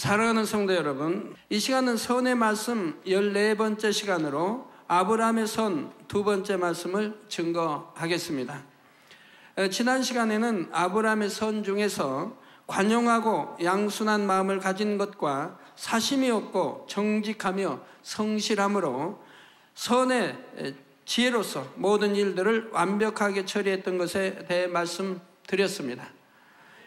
사랑하는 성도 여러분, 이 시간은 선의 말씀 14번째 시간으로 아브라함의 선 두 번째 말씀을 증거하겠습니다. 지난 시간에는 아브라함의 선 중에서 관용하고 양순한 마음을 가진 것과 사심이 없고 정직하며 성실함으로 선의 지혜로서 모든 일들을 완벽하게 처리했던 것에 대해 말씀드렸습니다.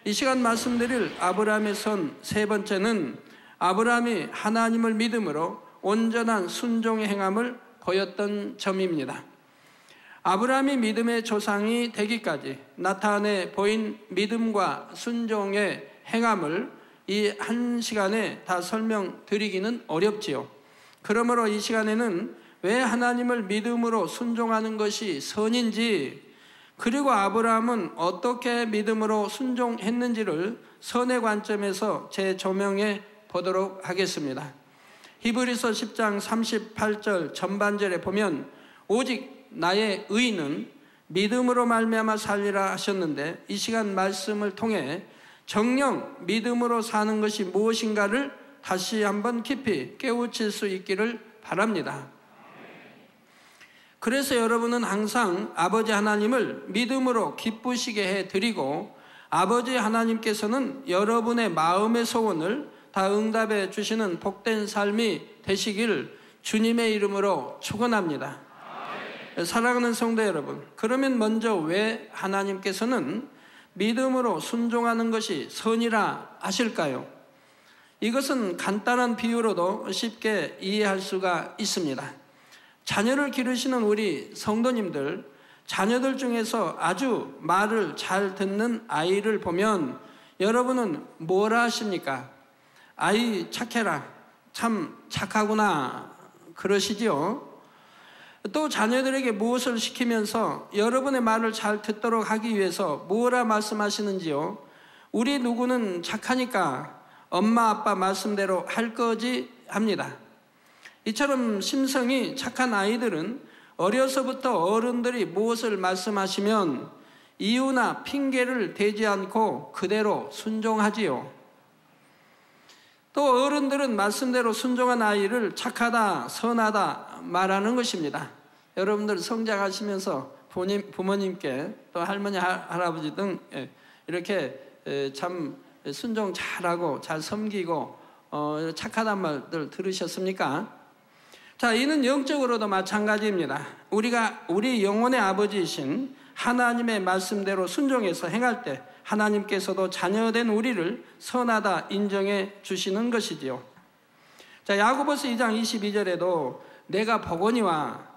이 시간 말씀드릴 아브라함의 선 세 번째는 아브라함이 하나님을 믿음으로 온전한 순종의 행함을 보였던 점입니다. 아브라함이 믿음의 조상이 되기까지 나타내 보인 믿음과 순종의 행함을 이 한 시간에 다 설명드리기는 어렵지요. 그러므로 이 시간에는 왜 하나님을 믿음으로 순종하는 것이 선인지, 그리고 아브라함은 어떻게 믿음으로 순종했는지를 선의 관점에서 재조명해 보도록 하겠습니다. 히브리서 10장 38절 전반절에 보면 오직 나의 의는 믿음으로 말미암아 살리라 하셨는데, 이 시간 말씀을 통해 정녕 믿음으로 사는 것이 무엇인가를 다시 한번 깊이 깨우칠 수 있기를 바랍니다. 그래서 여러분은 항상 아버지 하나님을 믿음으로 기쁘시게 해드리고, 아버지 하나님께서는 여러분의 마음의 소원을 다 응답해 주시는 복된 삶이 되시길 주님의 이름으로 축원합니다. 사랑하는 성도 여러분, 그러면 먼저 왜 하나님께서는 믿음으로 순종하는 것이 선이라 하실까요? 이것은 간단한 비유로도 쉽게 이해할 수가 있습니다. 자녀를 기르시는 우리 성도님들, 자녀들 중에서 아주 말을 잘 듣는 아이를 보면 여러분은 뭐라 하십니까? 아이 착해라, 참 착하구나 그러시지요. 또 자녀들에게 무엇을 시키면서 여러분의 말을 잘 듣도록 하기 위해서 뭐라 말씀하시는지요? 우리 누구는 착하니까 엄마 아빠 말씀대로 할 거지 합니다. 이처럼 심성이 착한 아이들은 어려서부터 어른들이 무엇을 말씀하시면 이유나 핑계를 대지 않고 그대로 순종하지요. 또 어른들은 말씀대로 순종한 아이를 착하다, 선하다 말하는 것입니다. 여러분들 성장하시면서 부모님께 또 할머니, 할아버지 등 이렇게 참 순종 잘하고 잘 섬기고 착하단 말들 들으셨습니까? 자, 이는 영적으로도 마찬가지입니다. 우리 영혼의 아버지이신 하나님의 말씀대로 순종해서 행할 때 하나님께서도 자녀된 우리를 선하다 인정해 주시는 것이지요. 자, 야고보서 2장 22절에도 내가 보거니와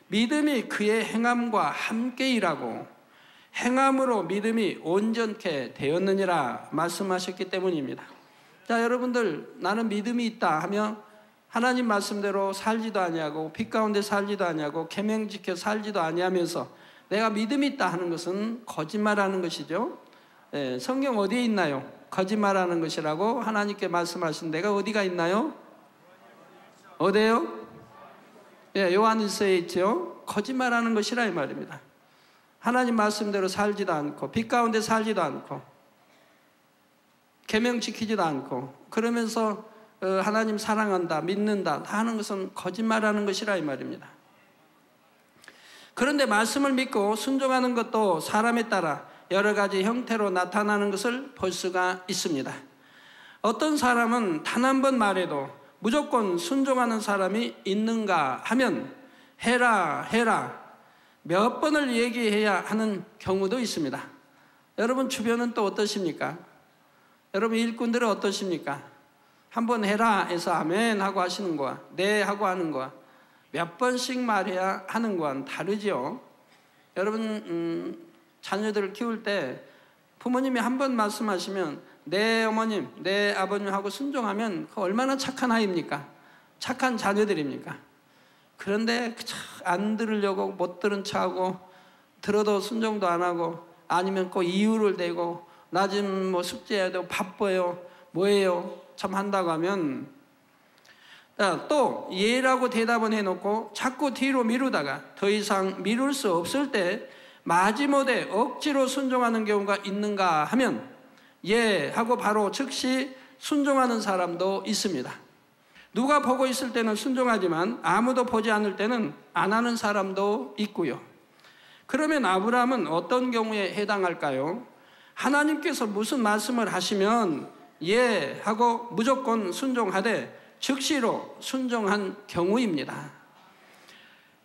믿음이 그의 행함과 함께 일하고 행함으로 믿음이 온전케 되었느니라 말씀하셨기 때문입니다. 자, 여러분들, 나는 믿음이 있다 하며 하나님 말씀대로 살지도 아니하고 빛 가운데 살지도 아니하고 계명 지켜 살지도 아니하면서 내가 믿음이 있다 하는 것은 거짓말하는 것이죠. 성경 어디에 있나요? 거짓말하는 것이라고 하나님께 말씀하신 데가 어디가 있나요? 어디에요? 요한일서에 있죠. 거짓말하는 것이라 이 말입니다. 하나님 말씀대로 살지도 않고 빛 가운데 살지도 않고 계명 지키지도 않고 그러면서 하나님 사랑한다, 믿는다 다 하는 것은 거짓말하는 것이라 이 말입니다. 그런데 말씀을 믿고 순종하는 것도 사람에 따라 여러 가지 형태로 나타나는 것을 볼 수가 있습니다. 어떤 사람은 단 한 번 말해도 무조건 순종하는 사람이 있는가 하면 해라 몇 번을 얘기해야 하는 경우도 있습니다. 여러분 주변은 또 어떠십니까? 여러분 일꾼들은 어떠십니까? 한번 해라 해서 아멘 하고 하시는 거와 네 하고 하는 거와 몇 번씩 말해야 하는 거와는 다르죠. 여러분 자녀들을 키울 때 부모님이 한 번 말씀하시면 네 어머님, 네 아버님 하고 순종하면 그 얼마나 착한 아이입니까? 착한 자녀들입니까? 그런데 안 들으려고 못 들은 척하고 들어도 순종도 안 하고 아니면 꼭 이유를 대고 나 지금 뭐 숙제해야 되고 바빠요 뭐예요 참 한다고 하면 또 예라고 대답은 해놓고 자꾸 뒤로 미루다가 더 이상 미룰 수 없을 때 마지못해 억지로 순종하는 경우가 있는가 하면 예 하고 바로 즉시 순종하는 사람도 있습니다. 누가 보고 있을 때는 순종하지만 아무도 보지 않을 때는 안 하는 사람도 있고요. 그러면 아브라함은 어떤 경우에 해당할까요? 하나님께서 무슨 말씀을 하시면 예 하고 무조건 순종하되 즉시로 순종한 경우입니다.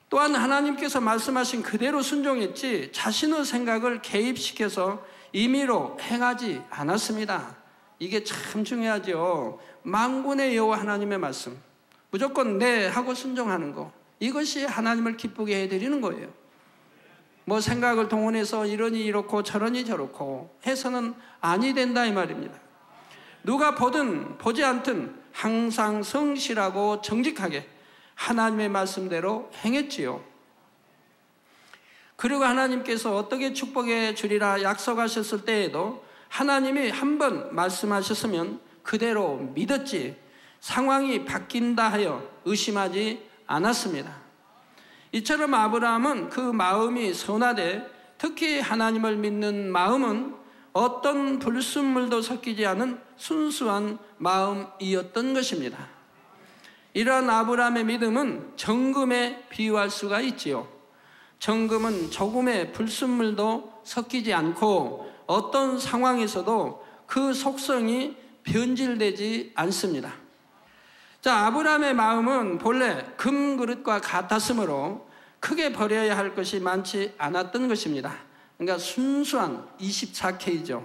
또한 하나님께서 말씀하신 그대로 순종했지 자신의 생각을 개입시켜서 임의로 행하지 않았습니다. 이게 참 중요하죠. 만군의 여호와 하나님의 말씀, 무조건 네 하고 순종하는 거, 이것이 하나님을 기쁘게 해드리는 거예요. 뭐 생각을 동원해서 이러니 이렇고 저러니 저렇고 해서는 아니 된다 이 말입니다. 누가 보든 보지 않든 항상 성실하고 정직하게 하나님의 말씀대로 행했지요. 그리고 하나님께서 어떻게 축복해 주리라 약속하셨을 때에도 하나님이 한번 말씀하셨으면 그대로 믿었지 상황이 바뀐다 하여 의심하지 않았습니다. 이처럼 아브라함은 그 마음이 선하되 특히 하나님을 믿는 마음은 어떤 불순물도 섞이지 않은 순수한 마음이었던 것입니다. 이러한 아브라함의 믿음은 정금에 비유할 수가 있지요. 정금은 조금의 불순물도 섞이지 않고 어떤 상황에서도 그 속성이 변질되지 않습니다. 자, 아브라함의 마음은 본래 금그릇과 같았으므로 크게 버려야 할 것이 많지 않았던 것입니다. 그러니까 순수한 24K죠.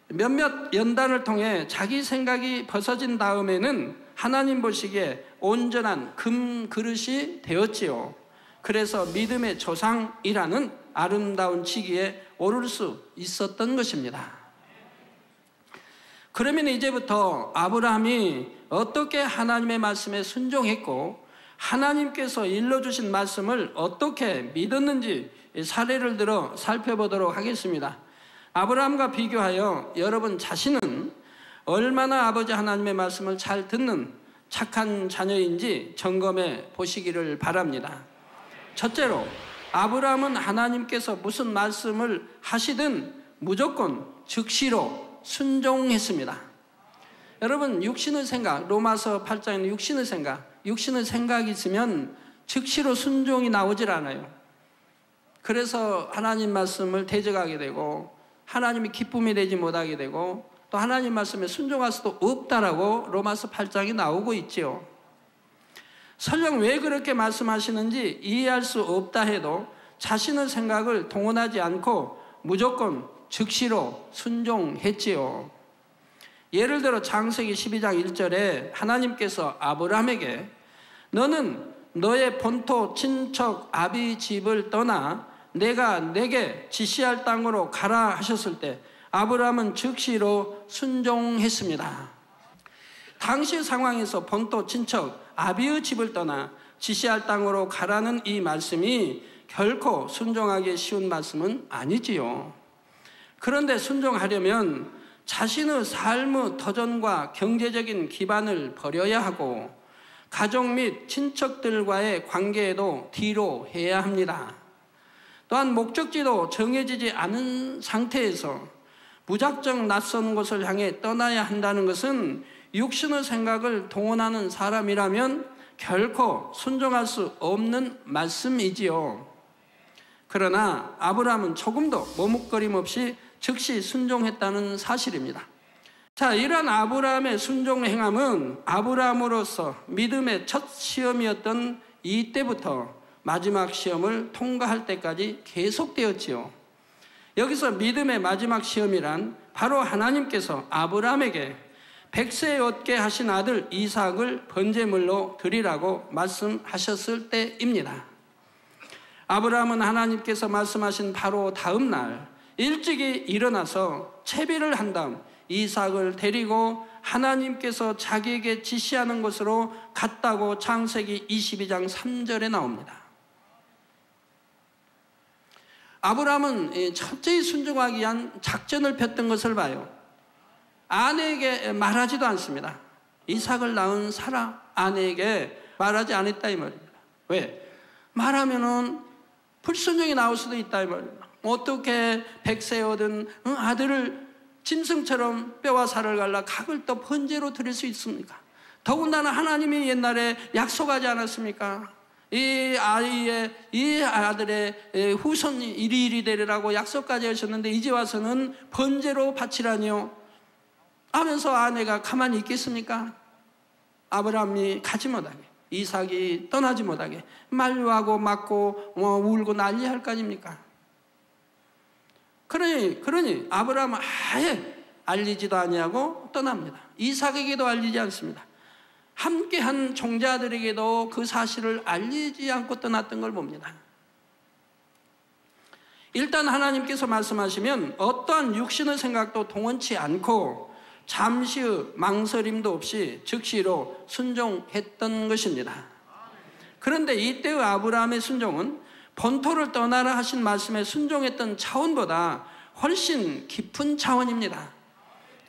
몇몇 연단을 통해 자기 생각이 벗어진 다음에는 하나님 보시기에 온전한 금그릇이 되었지요. 그래서 믿음의 조상이라는 아름다운 직위에 오를 수 있었던 것입니다. 그러면 이제부터 아브라함이 어떻게 하나님의 말씀에 순종했고 하나님께서 일러주신 말씀을 어떻게 믿었는지 사례를 들어 살펴보도록 하겠습니다. 아브라함과 비교하여 여러분 자신은 얼마나 아버지 하나님의 말씀을 잘 듣는 착한 자녀인지 점검해 보시기를 바랍니다. 첫째로 아브라함은 하나님께서 무슨 말씀을 하시든 무조건 즉시로 순종했습니다. 여러분 육신의 생각, 로마서 8장에는 육신의 생각이 있으면 즉시로 순종이 나오질 않아요. 그래서 하나님 말씀을 대적하게 되고 하나님이 기쁨이 되지 못하게 되고 또 하나님 말씀에 순종할 수도 없다라고 로마서 8장이 나오고 있지요. 설령 왜 그렇게 말씀하시는지 이해할 수 없다 해도 자신의 생각을 동원하지 않고 무조건 즉시로 순종했지요. 예를 들어 창세기 12장 1절에 하나님께서 아브라함에게 너는 너의 본토 친척 아비 집을 떠나 내가 내게 지시할 땅으로 가라 하셨을 때 아브라함은 즉시로 순종했습니다. 당시 상황에서 본토 친척 아비의 집을 떠나 지시할 땅으로 가라는 이 말씀이 결코 순종하기 쉬운 말씀은 아니지요. 그런데 순종하려면 자신의 삶의 터전과 경제적인 기반을 버려야 하고 가족 및 친척들과의 관계에도 뒤로 해야 합니다. 또한 목적지도 정해지지 않은 상태에서 무작정 낯선 곳을 향해 떠나야 한다는 것은 육신의 생각을 동원하는 사람이라면 결코 순종할 수 없는 말씀이지요. 그러나 아브라함은 조금도 머뭇거림 없이 즉시 순종했다는 사실입니다. 자, 이러한 아브라함의 순종 행함은 아브라함으로서 믿음의 첫 시험이었던 이때부터 마지막 시험을 통과할 때까지 계속되었지요. 여기서 믿음의 마지막 시험이란 바로 하나님께서 아브라함에게 100세에 얻게 하신 아들 이삭을 번제물로 드리라고 말씀하셨을 때입니다. 아브라함은 하나님께서 말씀하신 바로 다음 날 일찍이 일어나서 채비를 한 다음 이삭을 데리고 하나님께서 자기에게 지시하는 곳으로 갔다고 창세기 22장 3절에 나옵니다. 아브라함은 철저히 순종하기 위한 작전을 폈던 것을 봐요. 아내에게 말하지도 않습니다. 이삭을 낳은 사라 아내에게 말하지 않았다 이 말입니다. 왜? 말하면은 불순종이 나올 수도 있다 이 말입니다. 어떻게 100세 얻은 아들을 짐승처럼 뼈와 살을 갈라 각을 또 번제로 드릴 수 있습니까? 더군다나 하나님이 옛날에 약속하지 않았습니까? 이 아들의 후손이 이리 되리라고 약속까지 하셨는데 이제 와서는 번제로 바치라니요 하면서 아내가 가만히 있겠습니까? 아브라함이 가지 못하게, 이삭이 떠나지 못하게 만류하고 맞고 울고 난리할 거 아닙니까? 그러니 아브라함은 아예 알리지도 아니하고 떠납니다. 이삭에게도 알리지 않습니다. 함께한 종자들에게도 그 사실을 알리지 않고 떠났던 걸 봅니다. 일단 하나님께서 말씀하시면 어떠한 육신의 생각도 동원치 않고 잠시의 망설임도 없이 즉시로 순종했던 것입니다. 그런데 이때의 아브라함의 순종은 본토를 떠나라 하신 말씀에 순종했던 차원보다 훨씬 깊은 차원입니다.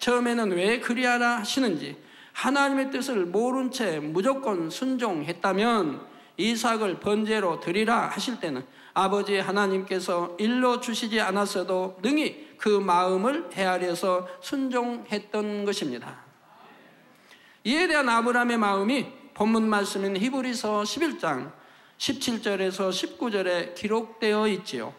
처음에는 왜 그리하라 하시는지 하나님의 뜻을 모른 채 무조건 순종했다면 이삭을 번제로 드리라 하실 때는 아버지 하나님께서 일러 주시지 않았어도 능히 그 마음을 헤아려서 순종했던 것입니다. 이에 대한 아브라함의 마음이 본문 말씀인 히브리서 11장 17절에서 19절에 기록되어 있지요.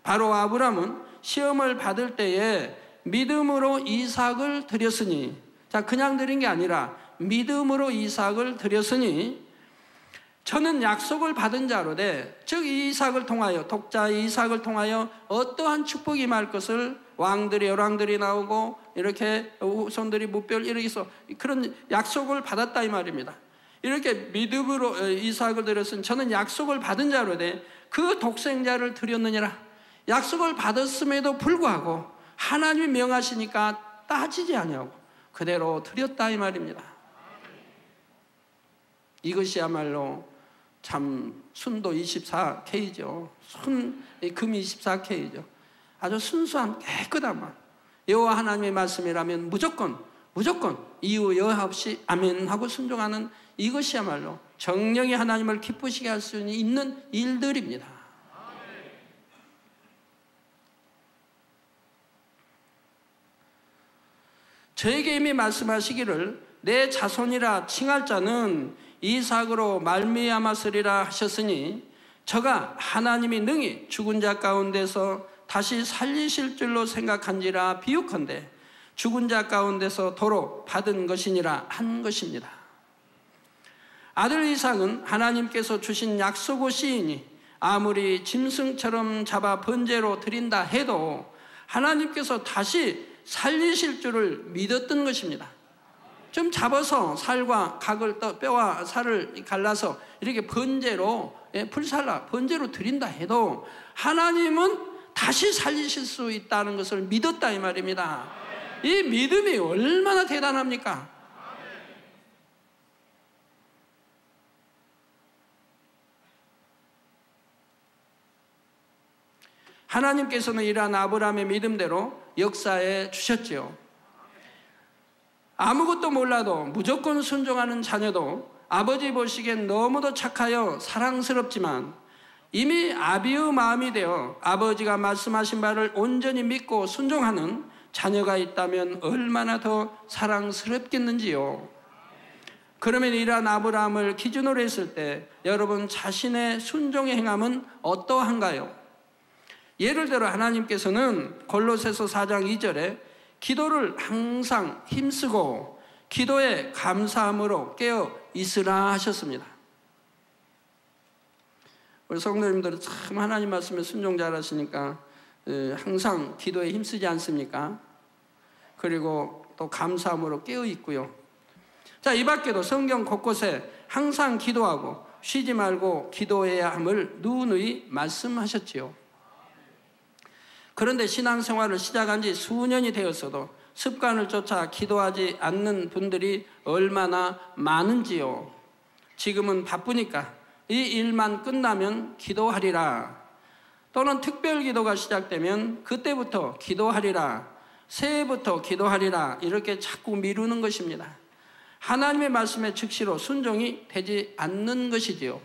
바로 아브라함은 시험을 받을 때에 믿음으로 이삭을 드렸으니, 자, 그냥 드린 게 아니라 믿음으로 이삭을 드렸으니 저는 약속을 받은 자로되, 즉 이삭을 통하여, 독자 이삭을 통하여 어떠한 축복이 임할 것을 왕들이 열왕들이 나오고 이렇게 후손들이 무별 이르기서 그런 약속을 받았다 이 말입니다. 이렇게 믿음으로 이삭을 드렸으니 저는 약속을 받은 자로되 그 독생자를 드렸느니라. 약속을 받았음에도 불구하고 하나님이 명하시니까 따지지 아니하고 그대로 드렸다 이 말입니다. 이것이야말로 참 순도 24K죠. 금 24K죠. 아주 순수한 깨끗한 마음. 여호와 하나님의 말씀이라면 무조건 이유 여하 없이 아멘 하고 순종하는, 이것이야말로 정령이 하나님을 기쁘시게 할 수 있는 일들입니다. 저에게 이미 말씀하시기를 내 자손이라 칭할 자는 이삭으로 말미암았으리라 하셨으니 저가 하나님이 능히 죽은 자 가운데서 다시 살리실 줄로 생각한지라 비유컨대 죽은 자 가운데서 도로 받은 것이니라 한 것입니다. 아들 이삭은 하나님께서 주신 약속의 씨이니 아무리 짐승처럼 잡아 번제로 드린다 해도 하나님께서 다시 살리실 줄을 믿었던 것입니다. 좀 잡아서 살과 각을 뼈와 살을 갈라서 이렇게 번제로 불살라 번제로 드린다 해도 하나님은 다시 살리실 수 있다는 것을 믿었다 이 말입니다. 이 믿음이 얼마나 대단합니까? 하나님께서는 이러한 아브라함의 믿음대로 역사해 주셨지요. 아무것도 몰라도 무조건 순종하는 자녀도 아버지 보시기엔 너무도 착하여 사랑스럽지만 이미 아비의 마음이 되어 아버지가 말씀하신 바를 온전히 믿고 순종하는 자녀가 있다면 얼마나 더 사랑스럽겠는지요. 그러면 이러한 아브라함을 기준으로 했을 때 여러분 자신의 순종의 행함은 어떠한가요? 예를 들어 하나님께서는 골로새서 4장 2절에 기도를 항상 힘쓰고 기도에 감사함으로 깨어 있으라 하셨습니다. 우리 성도님들은 참 하나님 말씀에 순종 잘하시니까 항상 기도에 힘쓰지 않습니까? 그리고 또 감사함으로 깨어 있고요. 자, 이 밖에도 성경 곳곳에 항상 기도하고 쉬지 말고 기도해야 함을 누누이 말씀하셨지요. 그런데 신앙생활을 시작한 지 수년이 되었어도 습관을 쫓아 기도하지 않는 분들이 얼마나 많은지요. 지금은 바쁘니까 이 일만 끝나면 기도하리라, 또는 특별 기도가 시작되면 그때부터 기도하리라, 새해부터 기도하리라, 이렇게 자꾸 미루는 것입니다. 하나님의 말씀에 즉시로 순종이 되지 않는 것이지요.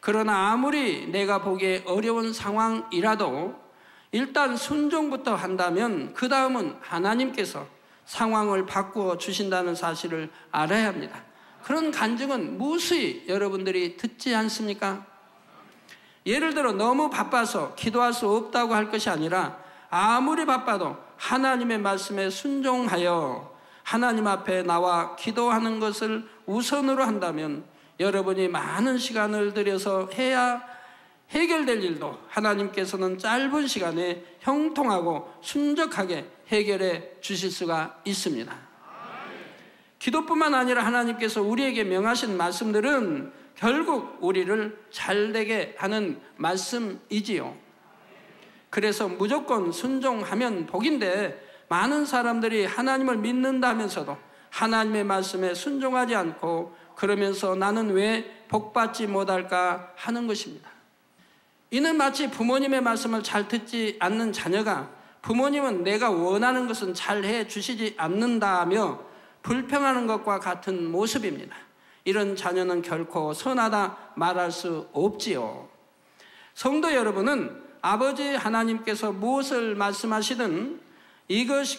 그러나 아무리 내가 보기에 어려운 상황이라도 일단 순종부터 한다면 그 다음은 하나님께서 상황을 바꾸어 주신다는 사실을 알아야 합니다. 그런 간증은 무수히 여러분들이 듣지 않습니까? 예를 들어 너무 바빠서 기도할 수 없다고 할 것이 아니라 아무리 바빠도 하나님의 말씀에 순종하여 하나님 앞에 나와 기도하는 것을 우선으로 한다면 여러분이 많은 시간을 들여서 해야 해결될 일도 하나님께서는 짧은 시간에 형통하고 순적하게 해결해 주실 수가 있습니다. 기도뿐만 아니라 하나님께서 우리에게 명하신 말씀들은 결국 우리를 잘되게 하는 말씀이지요. 그래서 무조건 순종하면 복인데 많은 사람들이 하나님을 믿는다면서도 하나님의 말씀에 순종하지 않고 그러면서 나는 왜 복받지 못할까 하는 것입니다. 이는 마치 부모님의 말씀을 잘 듣지 않는 자녀가 부모님은 내가 원하는 것은 잘 해주시지 않는다며 불평하는 것과 같은 모습입니다. 이런 자녀는 결코 선하다 말할 수 없지요. 성도 여러분은 아버지 하나님께서 무엇을 말씀하시든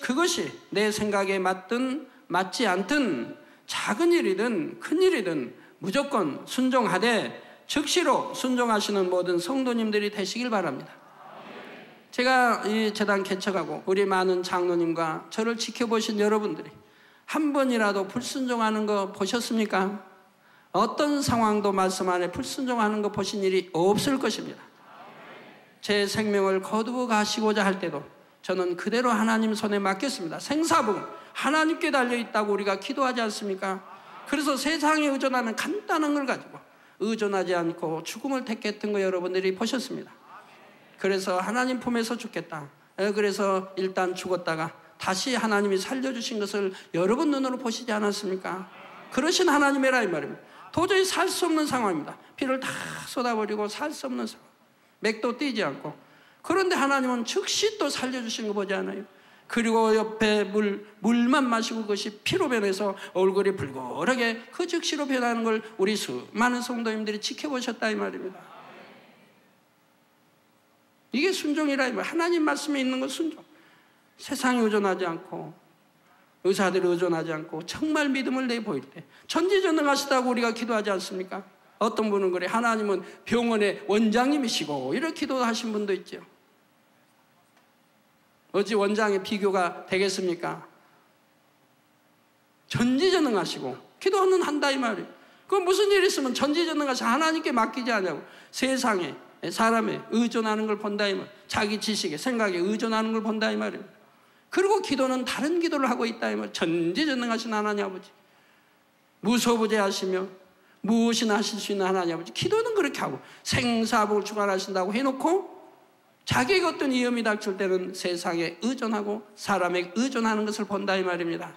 그것이 내 생각에 맞든 맞지 않든 작은 일이든 큰 일이든 무조건 순종하되 즉시로 순종하시는 모든 성도님들이 되시길 바랍니다. 제가 이 재단 개척하고 우리 많은 장로님과 저를 지켜보신 여러분들이 한 번이라도 불순종하는 거 보셨습니까? 어떤 상황도 말씀 안에 불순종하는 거 보신 일이 없을 것입니다. 제 생명을 거두어 가시고자 할 때도 저는 그대로 하나님 손에 맡겼습니다. 생사복음 하나님께 달려있다고 우리가 기도하지 않습니까? 그래서 세상에 의존하는 간단한 걸 가지고 의존하지 않고 죽음을 택했던 거 여러분들이 보셨습니다. 그래서 하나님 품에서 죽겠다. 그래서 일단 죽었다가 다시 하나님이 살려주신 것을 여러분 눈으로 보시지 않았습니까? 그러신 하나님이라 이 말입니다. 도저히 살 수 없는 상황입니다. 피를 다 쏟아버리고 살 수 없는 상황. 맥도 뛰지 않고. 그런데 하나님은 즉시 또 살려주신 거 보지 않아요? 그리고 옆에 물만 마시고 그것이 피로 변해서 얼굴이 불골하게 그 즉시로 변하는 걸 우리 수많은 성도님들이 지켜보셨다 이 말입니다. 이게 순종이라 이 말. 하나님 말씀에 있는 건 순종. 세상에 의존하지 않고 의사들이 의존하지 않고 정말 믿음을 내보일 때 전지전능하시다고 우리가 기도하지 않습니까? 어떤 분은 그래, 하나님은 병원의 원장님이시고 이렇게 기도하신 분도 있죠. 어찌 원장의 비교가 되겠습니까? 전지전능하시고 기도는 한다 이 말이에요. 그럼 무슨 일이 있으면 전지전능하신 하나님께 맡기지 않냐고. 세상에 사람에 의존하는 걸 본다 이 말. 자기 지식에 생각에 의존하는 걸 본다 이 말이에요. 그리고 기도는 다른 기도를 하고 있다 이 말. 전지전능하신 하나님 아버지, 무소부재하시며 무엇이나 하실 수 있는 하나님 아버지, 기도는 그렇게 하고 생사복을 주관하신다고 해놓고 자기에게 어떤 위험이 닥칠 때는 세상에 의존하고 사람에게 의존하는 것을 본다 이 말입니다.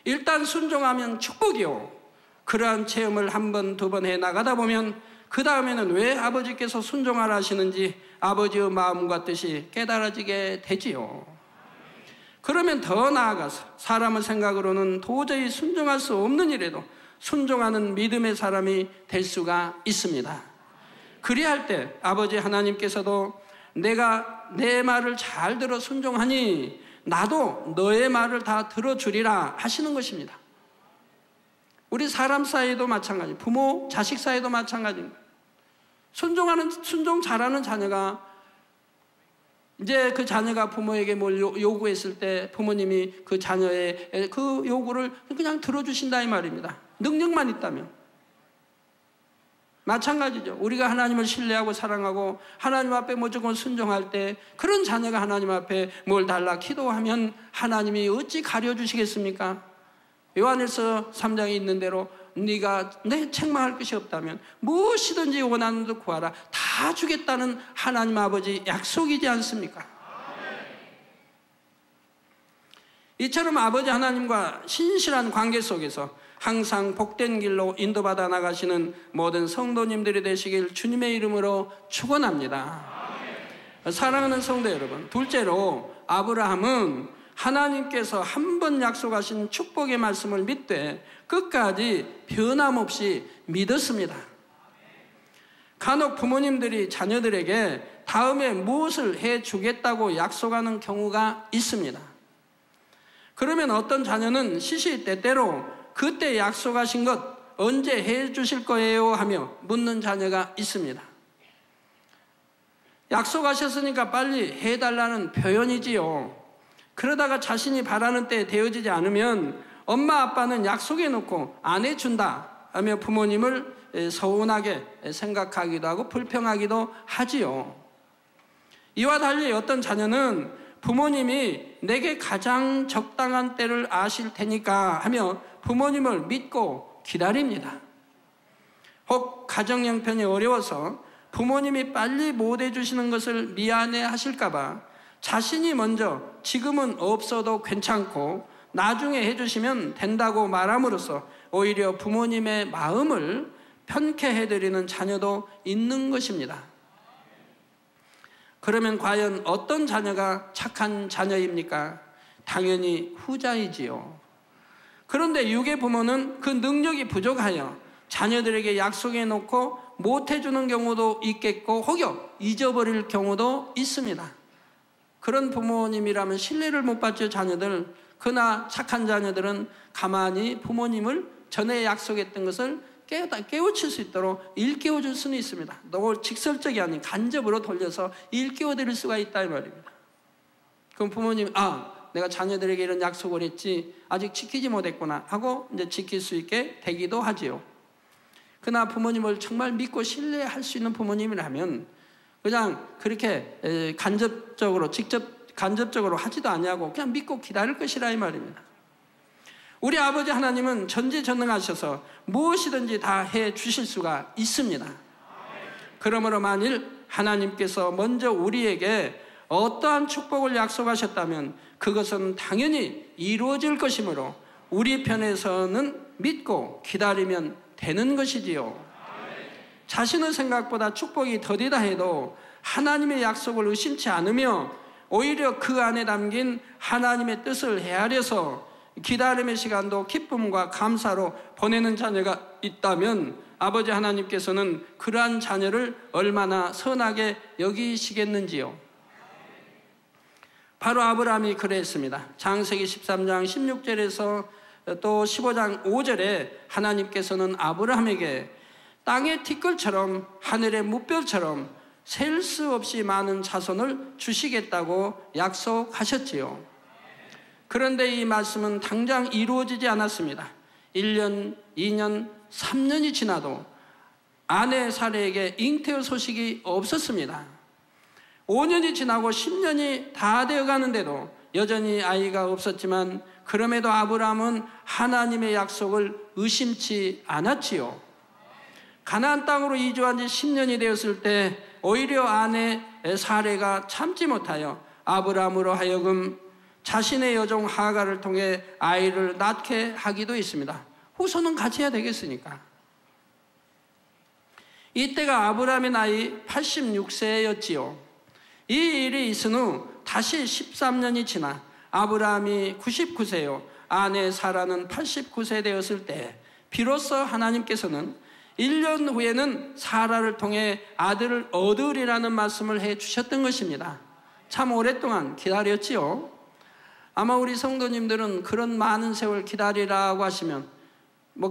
일단 순종하면 축복이요. 그러한 체험을 한 번, 두 번 해 나가다 보면 그 다음에는 왜 아버지께서 순종하라 하시는지 아버지의 마음과 뜻이 깨달아지게 되지요. 그러면 더 나아가서 사람의 생각으로는 도저히 순종할 수 없는 일에도 순종하는 믿음의 사람이 될 수가 있습니다. 그리할 때 아버지 하나님께서도 내가 내 말을 잘 들어 순종하니 나도 너의 말을 다 들어주리라 하시는 것입니다. 우리 사람 사이도 마찬가지, 부모 자식 사이도 마찬가지입니다. 순종 잘하는 자녀가 이제 그 자녀가 부모에게 뭘 요구했을 때 부모님이 그 자녀의 그 요구를 그냥 들어주신다 이 말입니다. 능력만 있다면. 마찬가지죠. 우리가 하나님을 신뢰하고 사랑하고 하나님 앞에 무조건 순종할 때 그런 자녀가 하나님 앞에 뭘 달라 기도하면 하나님이 어찌 가려주시겠습니까? 요한일서 3장에 있는 대로 네가 내 책망할 것이 없다면 무엇이든지 원하는 듯 구하라. 다 주겠다는 하나님 아버지 약속이지 않습니까? 이처럼 아버지 하나님과 신실한 관계 속에서 항상 복된 길로 인도받아 나가시는 모든 성도님들이 되시길 주님의 이름으로 축원합니다. 사랑하는 성도 여러분, 둘째로 아브라함은 하나님께서 한 번 약속하신 축복의 말씀을 믿되 끝까지 변함없이 믿었습니다. 간혹 부모님들이 자녀들에게 다음에 무엇을 해주겠다고 약속하는 경우가 있습니다. 그러면 어떤 자녀는 시시때때로 그때 약속하신 것 언제 해주실 거예요? 하며 묻는 자녀가 있습니다. 약속하셨으니까 빨리 해달라는 표현이지요. 그러다가 자신이 바라는 때에 되어지지 않으면 엄마 아빠는 약속해놓고 안 해준다 하며 부모님을 서운하게 생각하기도 하고 불평하기도 하지요. 이와 달리 어떤 자녀는 부모님이 내게 가장 적당한 때를 아실 테니까 하며 부모님을 믿고 기다립니다. 혹 가정 형편이 어려워서 부모님이 빨리 못 해주시는 것을 미안해 하실까봐 자신이 먼저 지금은 없어도 괜찮고 나중에 해주시면 된다고 말함으로써 오히려 부모님의 마음을 편케해드리는 자녀도 있는 것입니다. 그러면 과연 어떤 자녀가 착한 자녀입니까? 당연히 후자이지요. 그런데 육의 부모는 그 능력이 부족하여 자녀들에게 약속해놓고 못해주는 경우도 있겠고 혹여 잊어버릴 경우도 있습니다. 그런 부모님이라면 신뢰를 못 받죠. 자녀들. 그러나 착한 자녀들은 가만히 부모님을 전에 약속했던 것을 깨우칠 수 있도록 일깨워줄 수는 있습니다. 너무 직설적이 아닌 간접으로 돌려서 일깨워드릴 수가 있다 이 말입니다. 그럼 부모님, 내가 자녀들에게 이런 약속을 했지 아직 지키지 못했구나 하고 이제 지킬 수 있게 되기도 하지요. 그러나 부모님을 정말 믿고 신뢰할 수 있는 부모님이라면 그냥 그렇게 간접적으로 하지도 아니하고 그냥 믿고 기다릴 것이라 이 말입니다. 우리 아버지 하나님은 전지전능하셔서 무엇이든지 다 해주실 수가 있습니다. 그러므로 만일 하나님께서 먼저 우리에게 어떠한 축복을 약속하셨다면 그것은 당연히 이루어질 것이므로 우리 편에서는 믿고 기다리면 되는 것이지요. 자신의 생각보다 축복이 더디다 해도 하나님의 약속을 의심치 않으며 오히려 그 안에 담긴 하나님의 뜻을 헤아려서 기다림의 시간도 기쁨과 감사로 보내는 자녀가 있다면 아버지 하나님께서는 그러한 자녀를 얼마나 선하게 여기시겠는지요. 바로 아브라함이 그랬습니다. 창세기 13장 16절에서 또 15장 5절에 하나님께서는 아브라함에게 땅의 티끌처럼 하늘의 뭇별처럼 셀 수 없이 많은 자손을 주시겠다고 약속하셨지요. 그런데 이 말씀은 당장 이루어지지 않았습니다. 1년, 2년, 3년이 지나도 아내 사례에게 잉태의 소식이 없었습니다. 5년이 지나고 10년이 다 되어 가는데도 여전히 아이가 없었지만 그럼에도 아브라함은 하나님의 약속을 의심치 않았지요. 가나안 땅으로 이주한 지 10년이 되었을 때 오히려 아내 사례가 참지 못하여 아브라함으로 하여금 자신의 여종 하가를 통해 아이를 낳게 하기도 했습니다. 후손은 같이 해야 되겠으니까. 이때가 아브라함의 나이 86세였지요. 이 일이 있은 후 다시 13년이 지나 아브라함이 99세요 아내 사라는 89세 되었을 때 비로소 하나님께서는 1년 후에는 사라를 통해 아들을 얻으리라는 말씀을 해주셨던 것입니다. 참 오랫동안 기다렸지요. 아마 우리 성도님들은 그런 많은 세월 기다리라고 하시면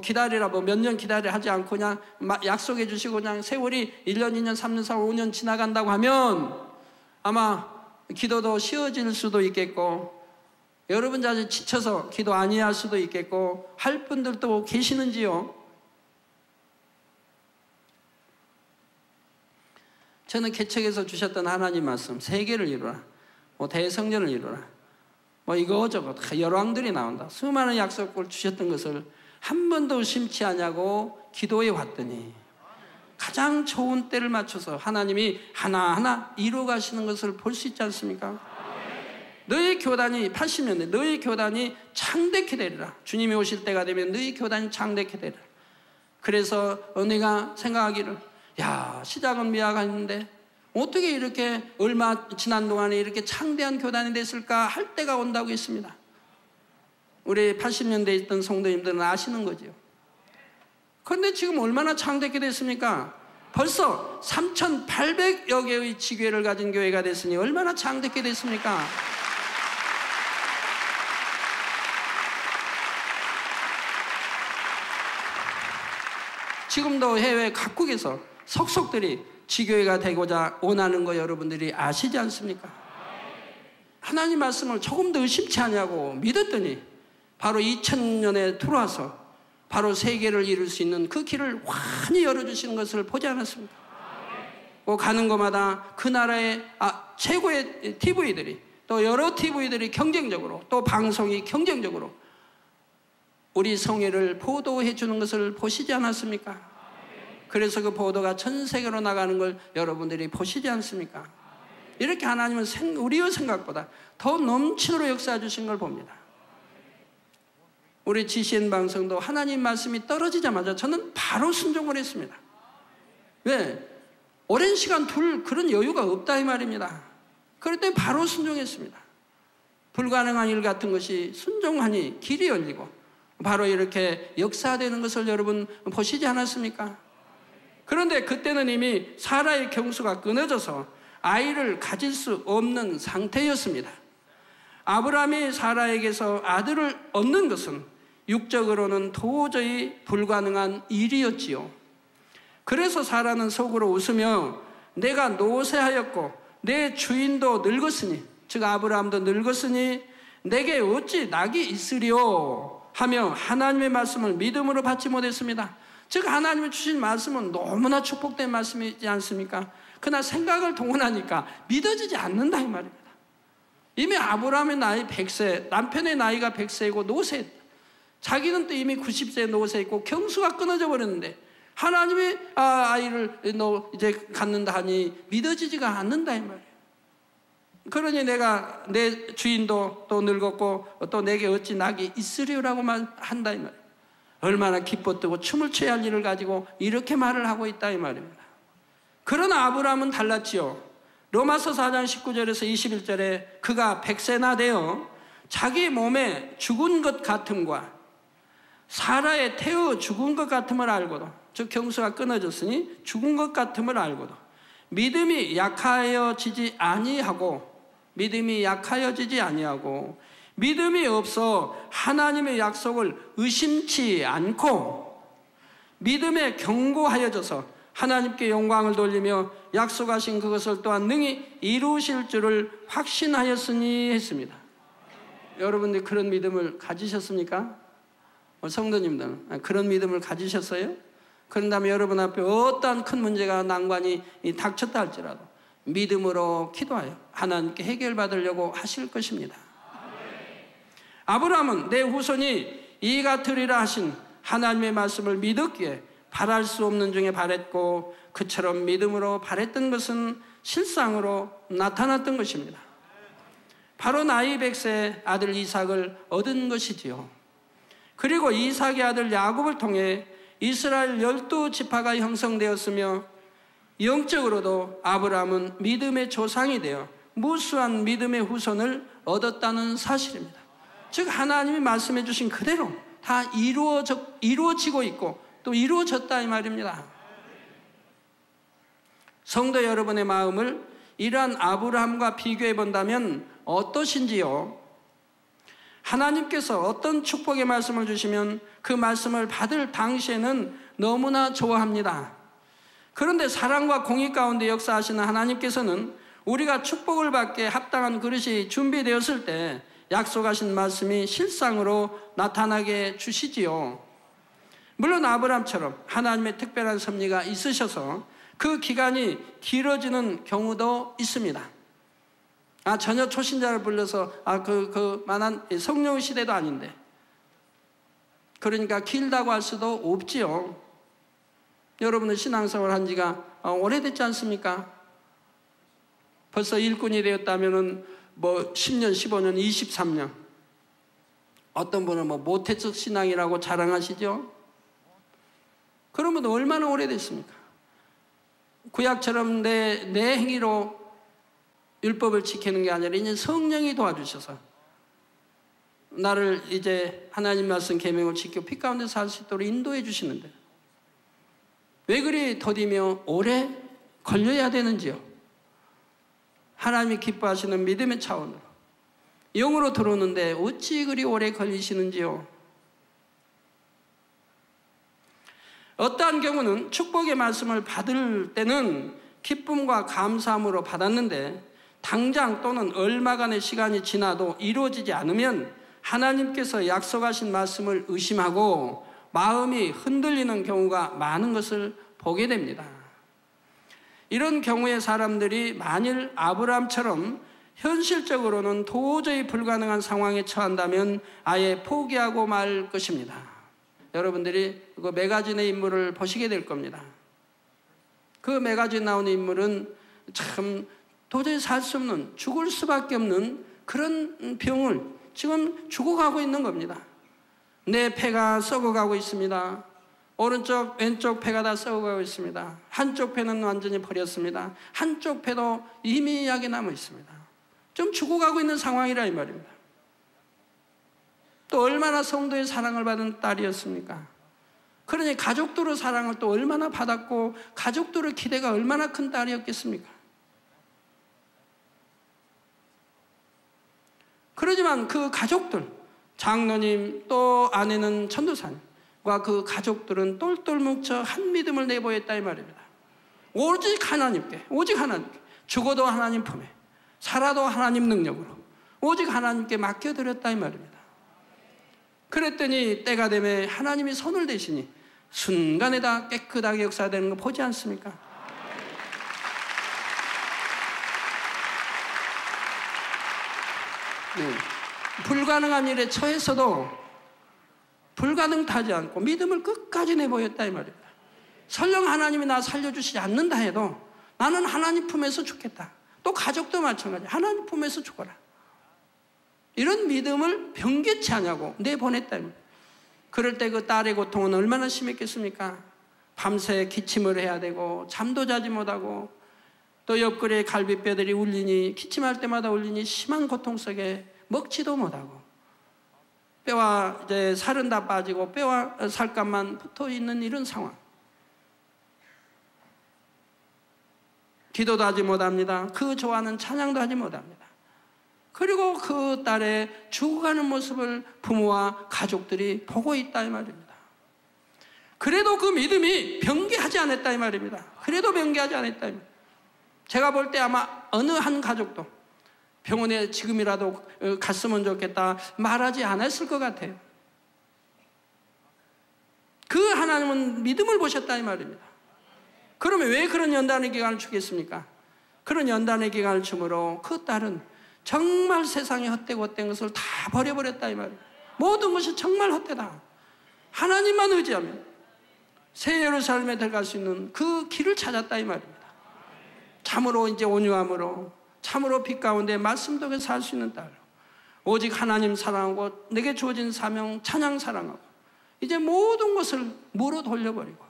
기다리라 몇 년 기다리라 하지 않고 그냥 약속해 주시고 그냥 세월이 1년, 2년, 3년, 4년, 5년 지나간다고 하면 아마 기도도 쉬워질 수도 있겠고 여러분 자신이 지쳐서 기도 아니할 수도 있겠고 할 분들도 계시는지요? 저는 개척에서 주셨던 하나님 말씀 세계를 이루라, 대성전을 이루라, 이거저거 열왕들이 나온다. 수많은 약속을 주셨던 것을 한 번도 의심치 않냐고 기도해 왔더니 가장 좋은 때를 맞춰서 하나님이 하나하나 이루어 가시는 것을 볼 수 있지 않습니까? 너희 교단이 80년대 너희 교단이 창대케 되리라. 주님이 오실 때가 되면 너희 교단이 창대케 되리라. 그래서 내가 생각하기를 시작은 미약했는데 어떻게 이렇게 얼마 지난 동안에 이렇게 창대한 교단이 됐을까 할 때가 온다고 했습니다. 우리 80년대에 있던 성도님들은 아시는 거죠. 그런데 지금 얼마나 창대케 됐습니까? 벌써 3,800여 개의 지교회를 가진 교회가 됐으니 얼마나 장대케 됐습니까? 지금도 해외 각국에서 속속들이 지교회가 되고자 원하는 거 여러분들이 아시지 않습니까? 하나님 말씀을 조금 더 의심치 않냐고 믿었더니 바로 2000년에 들어와서 바로 세계를 이룰 수 있는 그 길을 환히 열어주시는 것을 보지 않았습니까? 가는 곳마다 그 나라의 최고의 TV들이, 또 여러 TV들이 경쟁적으로, 또 방송이 경쟁적으로 우리 성회를 보도해 주는 것을 보시지 않았습니까? 그래서 그 보도가 전 세계로 나가는 걸 여러분들이 보시지 않습니까? 이렇게 하나님은 우리의 생각보다 더 넘치도록 역사해 주신 걸 봅니다. 우리 GCN 방송도 하나님 말씀이 떨어지자마자 저는 바로 순종을 했습니다. 왜? 오랜 시간 둘 그런 여유가 없다 이 말입니다. 그럴 때 바로 순종했습니다. 불가능한 일 같은 것이 순종하니 길이 열리고 바로 이렇게 역사되는 것을 여러분 보시지 않았습니까? 그런데 그때는 이미 사라의 경수가 끊어져서 아이를 가질 수 없는 상태였습니다. 아브라함이 사라에게서 아들을 얻는 것은 육적으로는 도저히 불가능한 일이었지요. 그래서 사라는 속으로 웃으며 내가 노쇠하였고 내 주인도 늙었으니, 즉 아브라함도 늙었으니 내게 어찌 낙이 있으리요 하며 하나님의 말씀을 믿음으로 받지 못했습니다. 즉 하나님이 주신 말씀은 너무나 축복된 말씀이지 않습니까? 그러나 생각을 동원하니까 믿어지지 않는다 이 말입니다. 이미 아브라함의 나이 100세, 남편의 나이가 100세이고 노쇠, 자기는 또 이미 90세에 노쇠있고 경수가 끊어져 버렸는데 하나님이 아이를 너 이제 갖는다 하니 믿어지지가 않는다 이 말이에요. 그러니 내가 내 주인도 또 늙었고 또 내게 어찌 낙이 있으리라고만 한다 이 말이에요. 얼마나 기뻐뜨고 춤을 춰야 할 일을 가지고 이렇게 말을 하고 있다 이 말입니다. 그러나 아브라함은 달랐지요. 로마서 4장 19절에서 21절에 그가 100세나 되어 자기 몸에 죽은 것 같음과 사라의 태어 죽은 것 같음을 알고도, 즉 경수가 끊어졌으니 죽은 것 같음을 알고도 믿음이 약하여지지 아니하고 믿음이 없어 하나님의 약속을 의심치 않고 믿음에 견고하여져서 하나님께 영광을 돌리며 약속하신 그것을 또한 능히 이루실 줄을 확신하였으니 했습니다. 여러분들 그런 믿음을 가지셨습니까? 성도님들 그런 믿음을 가지셨어요? 그런 다음에 여러분 앞에 어떠한 큰 문제가 난관이 닥쳤다 할지라도 믿음으로 기도하여 하나님께 해결받으려고 하실 것입니다. 아브라함은 내 후손이 이 같으리라 하신 하나님의 말씀을 믿었기에 바랄 수 없는 중에 바랬고 그처럼 믿음으로 바랬던 것은 실상으로 나타났던 것입니다. 바로 나이 100세 아들 이삭을 얻은 것이지요. 그리고 이삭의 아들 야곱을 통해 이스라엘 12지파가 형성되었으며 영적으로도 아브라함은 믿음의 조상이 되어 무수한 믿음의 후손을 얻었다는 사실입니다. 즉 하나님이 말씀해 주신 그대로 다 이루어지고 있고 또 이루어졌다 이 말입니다. 성도 여러분의 마음을 이러한 아브라함과 비교해 본다면 어떠신지요? 하나님께서 어떤 축복의 말씀을 주시면 그 말씀을 받을 당시에는 너무나 좋아합니다. 그런데 사랑과 공의 가운데 역사하시는 하나님께서는 우리가 축복을 받기에 합당한 그릇이 준비되었을 때 약속하신 말씀이 실상으로 나타나게 주시지요. 물론 아브라함처럼 하나님의 특별한 섭리가 있으셔서 그 기간이 길어지는 경우도 있습니다. 전혀 초신자를 불러서 만한 성령 시대도 아닌데 그러니까 길다고 할 수도 없지요. 여러분은 신앙생활 한 지가 오래됐지 않습니까? 벌써 일꾼이 되었다면은 10년, 15년, 23년. 어떤 분은 모태적 신앙이라고 자랑하시죠? 그러면 얼마나 오래됐습니까? 구약처럼 내 행위로 율법을 지키는 게 아니라 이제 성령이 도와주셔서 나를 이제 하나님 말씀 계명을 지켜 피 가운데 살 수 있도록 인도해 주시는데 왜 그리 더디며 오래 걸려야 되는지요? 하나님이 기뻐하시는 믿음의 차원으로 영으로 들어오는데 어찌 그리 오래 걸리시는지요? 어떠한 경우는 축복의 말씀을 받을 때는 기쁨과 감사함으로 받았는데 당장 또는 얼마간의 시간이 지나도 이루어지지 않으면 하나님께서 약속하신 말씀을 의심하고 마음이 흔들리는 경우가 많은 것을 보게 됩니다. 이런 경우에 사람들이 만일 아브라함처럼 현실적으로는 도저히 불가능한 상황에 처한다면 아예 포기하고 말 것입니다. 여러분들이 그 메가진의 인물을 보시게 될 겁니다. 그 메가진 나오는 인물은 참 도저히 살 수 없는, 죽을 수밖에 없는 그런 병을 지금 죽어가고 있는 겁니다. 내 폐가 썩어가고 있습니다. 오른쪽 왼쪽 폐가 다 썩어가고 있습니다. 한쪽 폐는 완전히 버렸습니다. 한쪽 폐도 희미하게 남아 있습니다. 좀 죽어가고 있는 상황이라 이 말입니다. 또 얼마나 성도의 사랑을 받은 딸이었습니까? 그러니 가족들의 사랑을 또 얼마나 받았고 가족들의 기대가 얼마나 큰 딸이었겠습니까? 그러지만 그 가족들, 장로님 또 아내는 전도사님과 그 가족들은 똘똘 뭉쳐 한 믿음을 내보였다 이 말입니다. 오직 하나님께, 오직 하나님께, 죽어도 하나님 품에, 살아도 하나님 능력으로 오직 하나님께 맡겨드렸다 이 말입니다. 그랬더니 때가 되면 하나님이 손을 대시니 순간에 다 깨끗하게 역사되는 거 보지 않습니까? 네. 불가능한 일에 처해서도 불가능하지 않고 믿음을 끝까지 내보였다 이 말입니다. 설령 하나님이 나 살려주시지 않는다 해도 나는 하나님 품에서 죽겠다. 또 가족도 마찬가지. 하나님 품에서 죽어라. 이런 믿음을 변개치 않냐고 내보냈다. 그럴 때 그 딸의 고통은 얼마나 심했겠습니까? 밤새 기침을 해야 되고 잠도 자지 못하고 또 옆구리에 갈비뼈들이 울리니 기침할 때마다 울리니 심한 고통 속에 먹지도 못하고 뼈와 이제 살은 다 빠지고 뼈와 살감만 붙어 있는 이런 상황. 기도도 하지 못합니다. 그 좋아하는 찬양도 하지 못합니다. 그리고 그 딸의 죽어가는 모습을 부모와 가족들이 보고 있다 이 말입니다. 그래도 그 믿음이 변개하지 않았다 이 말입니다. 그래도 변개하지 않았다 이 말입니다. 제가 볼 때 아마 어느 한 가족도 병원에 지금이라도 갔으면 좋겠다 말하지 않았을 것 같아요. 그 하나님은 믿음을 보셨다 이 말입니다. 그러면 왜 그런 연단의 기간을 주겠습니까? 그런 연단의 기간을 주므로 그 딸은 정말 세상에 헛되고 헛된 것을 다 버려버렸다 이 말이에요. 모든 것이 정말 헛되다. 하나님만 의지하면 새 예루살렘에 들어갈 수 있는 그 길을 찾았다 이 말입니다. 참으로 이제 온유함으로 참으로 빛 가운데 말씀 속에 살 수 있는 딸로 오직 하나님 사랑하고 내게 주어진 사명 찬양 사랑하고 이제 모든 것을 무로 돌려버리고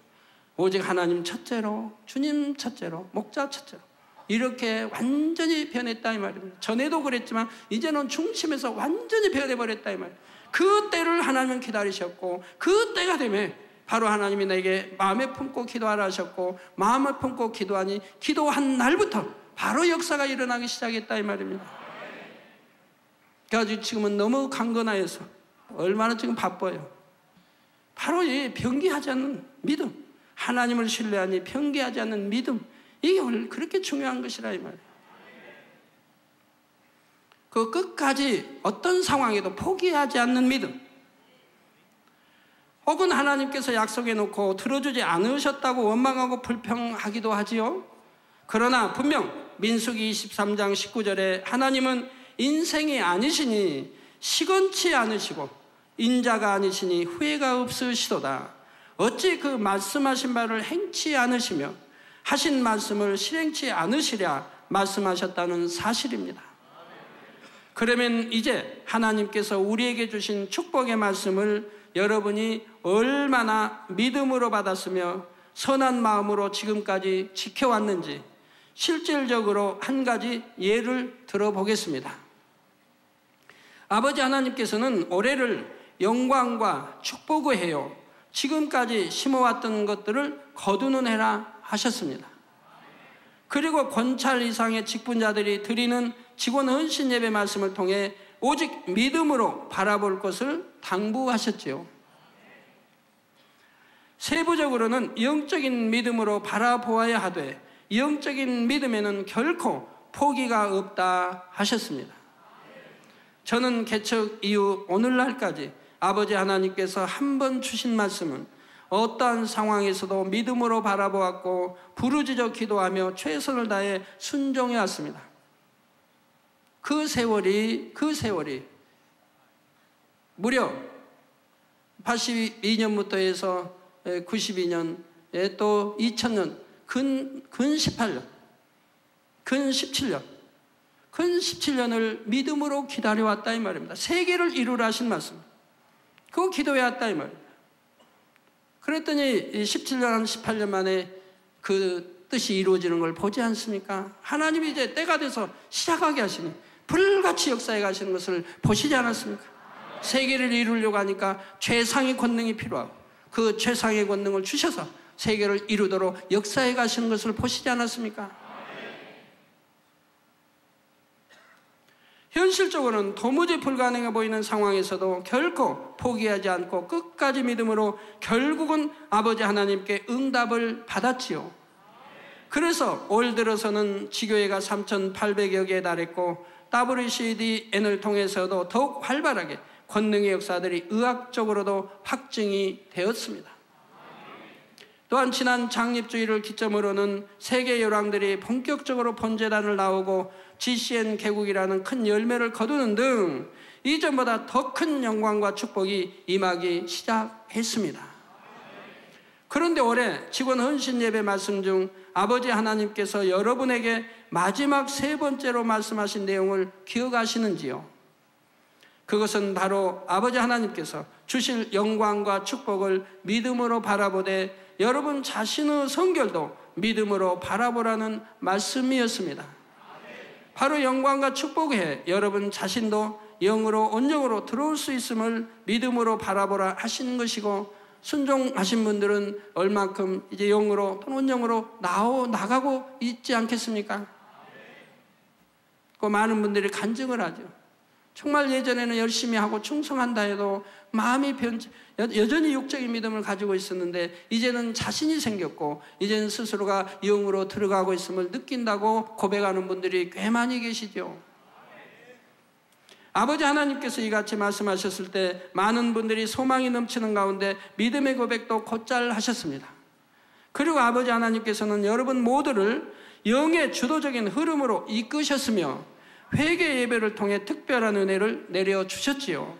오직 하나님 첫째로 주님 첫째로 목자 첫째로 이렇게 완전히 변했다 이 말입니다. 전에도 그랬지만 이제는 중심에서 완전히 변해버렸다 이 말입니다. 그 때를 하나님은 기다리셨고 그 때가 되면 바로 하나님이 내게 마음에 품고 기도하라 하셨고 마음을 품고 기도하니 기도한 날부터 바로 역사가 일어나기 시작했다 이 말입니다. 그래서 지금은 너무 강건하여서 얼마나 지금 바빠요. 바로 이 변개하지 않는 믿음, 하나님을 신뢰하니 변개하지 않는 믿음, 이게 그렇게 중요한 것이라 이 말이에요. 그 끝까지 어떤 상황에도 포기하지 않는 믿음, 혹은 하나님께서 약속해 놓고 들어주지 않으셨다고 원망하고 불평하기도 하지요. 그러나 분명 민수기 23장 19절에 하나님은 인생이 아니시니 시건치 않으시고 인자가 아니시니 후회가 없으시도다. 어찌 그 말씀하신 바를 행치 않으시며 하신 말씀을 실행치 않으시랴 말씀하셨다는 사실입니다. 그러면 이제 하나님께서 우리에게 주신 축복의 말씀을 여러분이 얼마나 믿음으로 받았으며 선한 마음으로 지금까지 지켜왔는지 실질적으로 한 가지 예를 들어보겠습니다. 아버지 하나님께서는 올해를 영광과 축복의 해요 지금까지 심어왔던 것들을 거두는 해라 하셨습니다. 그리고 권찰 이상의 직분자들이 드리는 직원 헌신 예배 말씀을 통해 오직 믿음으로 바라볼 것을 당부하셨지요. 세부적으로는 영적인 믿음으로 바라보아야 하되 영적인 믿음에는 결코 포기가 없다 하셨습니다. 저는 개척 이후 오늘날까지 아버지 하나님께서 한 번 주신 말씀은 어떠한 상황에서도 믿음으로 바라보았고 부르짖어 기도하며 최선을 다해 순종해 왔습니다. 그 세월이 무려 82년부터 해서 92년 또 2000년 근 18년 근 17년을 믿음으로 기다려왔다 이 말입니다. 세계를 이루라 하신 말씀, 그거 기도해왔다 이 말입니다. 그랬더니 17년 18년 만에 그 뜻이 이루어지는 걸 보지 않습니까? 하나님이 이제 때가 돼서 시작하게 하시니 불같이 역사해 가시는 것을 보시지 않았습니까? 세계를 이루려고 하니까 최상의 권능이 필요하고 그 최상의 권능을 주셔서 세계를 이루도록 역사해 가시는 것을 보시지 않았습니까? 현실적으로는 도무지 불가능해 보이는 상황에서도 결코 포기하지 않고 끝까지 믿음으로 결국은 아버지 하나님께 응답을 받았지요. 그래서 올 들어서는 지교회가 3,800여 개에 달했고 WCDN을 통해서도 더욱 활발하게 권능의 역사들이 의학적으로도 확증이 되었습니다. 또한 지난 장립주의를 기점으로는 세계 열왕들이 본격적으로 본재단을 나오고 GCN 개국이라는 큰 열매를 거두는 등 이전보다 더 큰 영광과 축복이 임하기 시작했습니다. 그런데 올해 직원 헌신 예배 말씀 중 아버지 하나님께서 여러분에게 마지막 세 번째로 말씀하신 내용을 기억하시는지요? 그것은 바로 아버지 하나님께서 주실 영광과 축복을 믿음으로 바라보되 여러분 자신의 성결도 믿음으로 바라보라는 말씀이었습니다. 바로 영광과 축복에 여러분 자신도 영으로 온영으로 들어올 수 있음을 믿음으로 바라보라 하시는 것이고, 순종하신 분들은 얼만큼 이제 영으로 또는 온영으로 나가고 있지 않겠습니까? 그 많은 분들이 간증을 하죠. 정말 예전에는 열심히 하고 충성한다 해도 마음이 여전히 육적인 믿음을 가지고 있었는데 이제는 자신이 생겼고 이제는 스스로가 영으로 들어가고 있음을 느낀다고 고백하는 분들이 꽤 많이 계시죠. 아버지 하나님께서 이같이 말씀하셨을 때 많은 분들이 소망이 넘치는 가운데 믿음의 고백도 곧잘 하셨습니다. 그리고 아버지 하나님께서는 여러분 모두를 영의 주도적인 흐름으로 이끄셨으며 회개 예배를 통해 특별한 은혜를 내려주셨지요.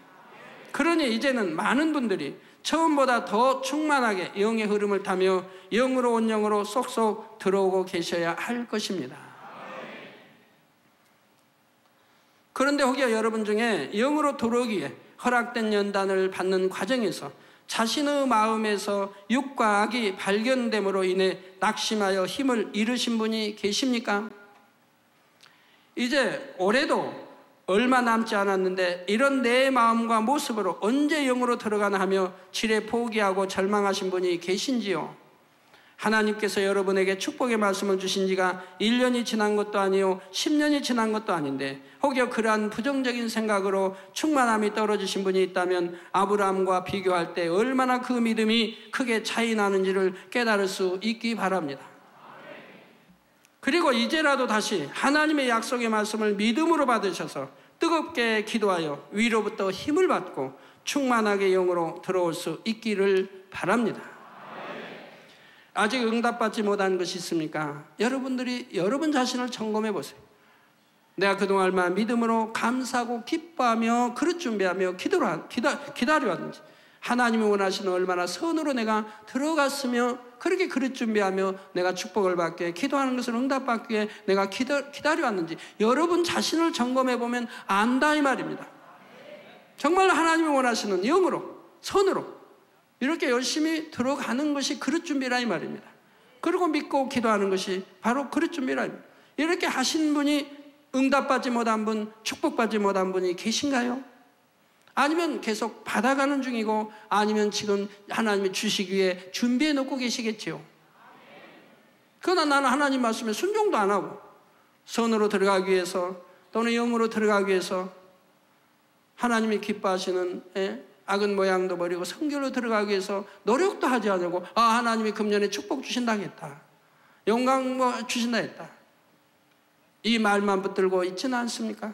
그러니 이제는 많은 분들이 처음보다 더 충만하게 영의 흐름을 타며 영으로 온 영으로 쏙쏙 들어오고 계셔야 할 것입니다. 그런데 혹여 여러분 중에 영으로 들어오기에 허락된 연단을 받는 과정에서 자신의 마음에서 육과 악이 발견됨으로 인해 낙심하여 힘을 잃으신 분이 계십니까? 이제 올해도 얼마 남지 않았는데 이런 내 마음과 모습으로 언제 영으로 들어가나 하며 지레 포기하고 절망하신 분이 계신지요? 하나님께서 여러분에게 축복의 말씀을 주신 지가 1년이 지난 것도 아니요 10년이 지난 것도 아닌데 혹여 그러한 부정적인 생각으로 충만함이 떨어지신 분이 있다면 아브라함과 비교할 때 얼마나 그 믿음이 크게 차이 나는지를 깨달을 수 있기 바랍니다. 그리고 이제라도 다시 하나님의 약속의 말씀을 믿음으로 받으셔서 뜨겁게 기도하여 위로부터 힘을 받고 충만하게 영으로 들어올 수 있기를 바랍니다. 아직 응답받지 못한 것이 있습니까? 여러분들이 여러분 자신을 점검해 보세요. 내가 그동안 얼마나 믿음으로 감사하고 기뻐하며 그릇 준비하며 기다려왔는지, 하나님이 원하시는 얼마나 선으로 내가 들어갔으며 그렇게 그릇 준비하며 내가 축복을 받게 기도하는 것을 응답받기 위해 내가 기다려왔는지 여러분 자신을 점검해 보면 안다 이 말입니다. 정말 하나님이 원하시는 영으로 선으로 이렇게 열심히 들어가는 것이 그릇 준비라 이 말입니다. 그리고 믿고 기도하는 것이 바로 그릇 준비라. 이렇게 하신 분이 응답받지 못한 분, 축복받지 못한 분이 계신가요? 아니면 계속 받아가는 중이고 아니면 지금 하나님이 주시기 위해 준비해 놓고 계시겠지요. 그러나 나는 하나님 말씀에 순종도 안 하고 선으로 들어가기 위해서 또는 영으로 들어가기 위해서 하나님이 기뻐하시는 악은 모양도 버리고 성결로 들어가기 위해서 노력도 하지 않고 하나님이 금년에 축복 주신다 했다. 영광 주신다 했다. 이 말만 붙들고 있지는 않습니까?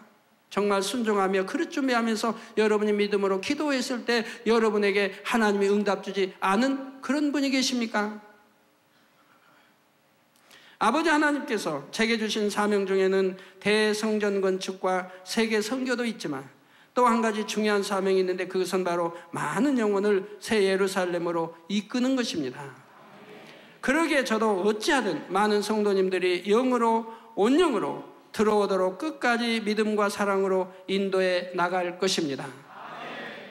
정말 순종하며 그릇 준비하면서 여러분이 믿음으로 기도했을 때 여러분에게 하나님이 응답 주지 않은 그런 분이 계십니까? 아버지 하나님께서 제게 주신 사명 중에는 대성전 건축과 세계 선교도 있지만 또 한 가지 중요한 사명이 있는데 그것은 바로 많은 영혼을 새 예루살렘으로 이끄는 것입니다. 그러기에 저도 어찌하든 많은 성도님들이 영으로 온영으로 들어오도록 끝까지 믿음과 사랑으로 인도해 나갈 것입니다.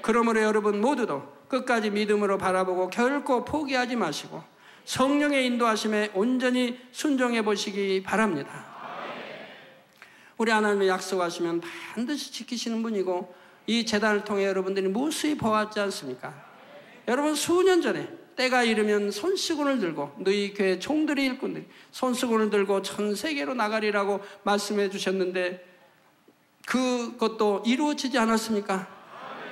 그러므로 여러분 모두도 끝까지 믿음으로 바라보고 결코 포기하지 마시고 성령의 인도하심에 온전히 순종해 보시기 바랍니다. 우리 하나님의 약속하시면 반드시 지키시는 분이고 이 제단을 통해 여러분들이 무수히 보았지 않습니까? 여러분 수년 전에 때가 이르면 손수건을 들고 너희 교회 종들이 일꾼들이 손수건을 들고 전 세계로 나가리라고 말씀해 주셨는데 그것도 이루어지지 않았습니까?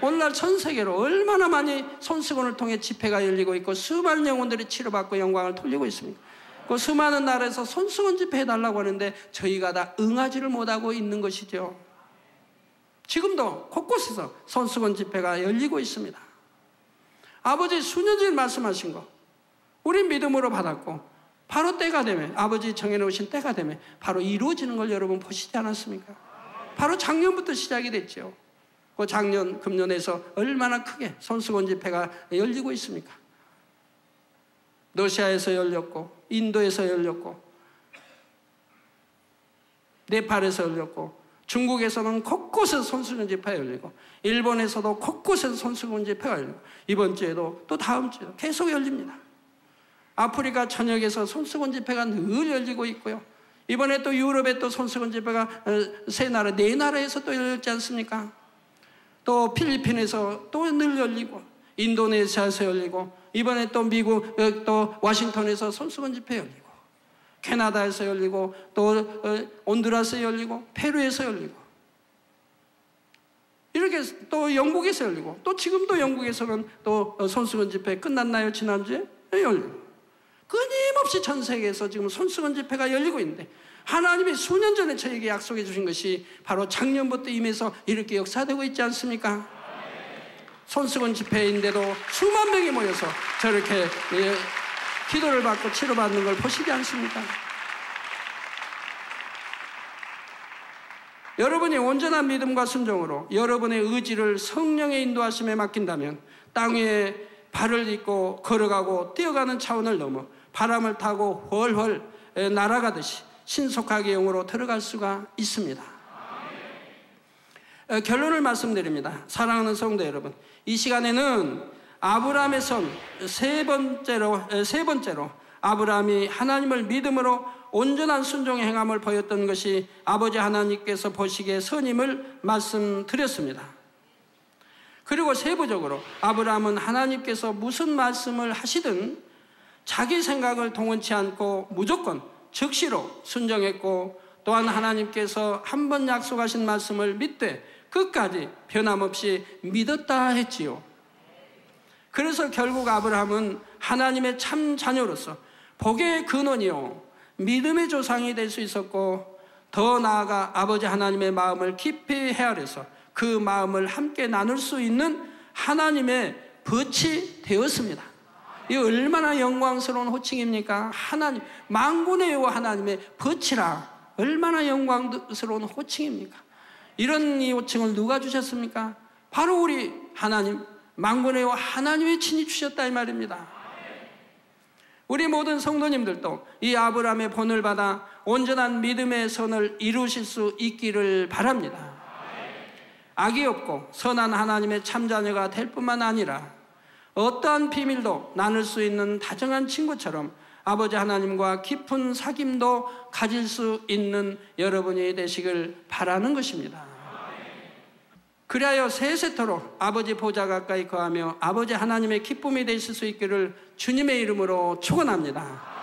오늘날 전 세계로 얼마나 많이 손수건을 통해 집회가 열리고 있고 수많은 영혼들이 치료받고 영광을 돌리고 있습니다. 그 수많은 나라에서 손수건 집회 해달라고 하는데 저희가 다 응하지를 못하고 있는 것이죠. 지금도 곳곳에서 손수건 집회가 열리고 있습니다. 아버지 수년 전에 말씀하신 거 우리 믿음으로 받았고 바로 때가 되면 아버지 정해놓으신 때가 되면 바로 이루어지는 걸 여러분 보시지 않았습니까? 바로 작년부터 시작이 됐죠. 그 작년 금년에서 얼마나 크게 손수건 집회가 열리고 있습니까? 러시아에서 열렸고 인도에서 열렸고 네팔에서 열렸고 중국에서는 곳곳에서 손수건 집회가 열리고 일본에서도 곳곳에서 손수건 집회가 열리고 이번 주에도 또 다음 주에도 계속 열립니다. 아프리카 전역에서 손수건 집회가 늘 열리고 있고요. 이번에 또 유럽에 또 손수건 집회가 네 나라에서 또 열렸지 않습니까? 또 필리핀에서 또 늘 열리고 인도네시아에서 열리고 이번에 또 미국 또 워싱턴에서 손수건 집회 열리고 캐나다에서 열리고 또 온두라스에 열리고 페루에서 열리고 이렇게 또 영국에서 열리고 또 지금도 영국에서는 또 손수건 집회 끝났나요? 지난주에? 열리고 끊임없이 전 세계에서 지금 손수건 집회가 열리고 있는데 하나님이 수년 전에 저에게 약속해 주신 것이 바로 작년부터 임해서 이렇게 역사되고 있지 않습니까? 손수건 집회인데도 수만 명이 모여서 저렇게 기도를 받고 치료받는 걸 보시지 않습니까? 여러분이 온전한 믿음과 순종으로 여러분의 의지를 성령의 인도하심에 맡긴다면 땅 위에 발을 딛고 걸어가고 뛰어가는 차원을 넘어 바람을 타고 훨훨 날아가듯이 신속하게 영으로 들어갈 수가 있습니다. 결론을 말씀드립니다. 사랑하는 성도 여러분, 이 시간에는 아브라함의 선 세 번째로 아브라함이 하나님을 믿음으로 온전한 순종의 행함을 보였던 것이 아버지 하나님께서 보시기에 선임을 말씀드렸습니다. 그리고 세부적으로 아브라함은 하나님께서 무슨 말씀을 하시든 자기 생각을 동원치 않고 무조건 즉시로 순종했고 또한 하나님께서 한 번 약속하신 말씀을 믿되 끝까지 변함없이 믿었다 했지요. 그래서 결국 아브라함은 하나님의 참 자녀로서 복의 근원이요 믿음의 조상이 될 수 있었고 더 나아가 아버지 하나님의 마음을 깊이 헤아려서 그 마음을 함께 나눌 수 있는 하나님의 벗이 되었습니다. 이 얼마나 영광스러운 호칭입니까? 하나님, 만군의 여호와 하나님의 벗이라 얼마나 영광스러운 호칭입니까? 이런 이 호칭을 누가 주셨습니까? 바로 우리 하나님, 만군의 여호와 하나님이 친히 주셨다 이 말입니다. 우리 모든 성도님들도 이 아브라함의 본을 받아 온전한 믿음의 선을 이루실 수 있기를 바랍니다. 악이 없고 선한 하나님의 참자녀가 될 뿐만 아니라 어떠한 비밀도 나눌 수 있는 다정한 친구처럼 아버지 하나님과 깊은 사귐도 가질 수 있는 여러분이 되시길 바라는 것입니다. 그리하여 세세토록 아버지 보좌 가까이 거하며 아버지 하나님의 기쁨이 되실 수 있기를 주님의 이름으로 축원합니다.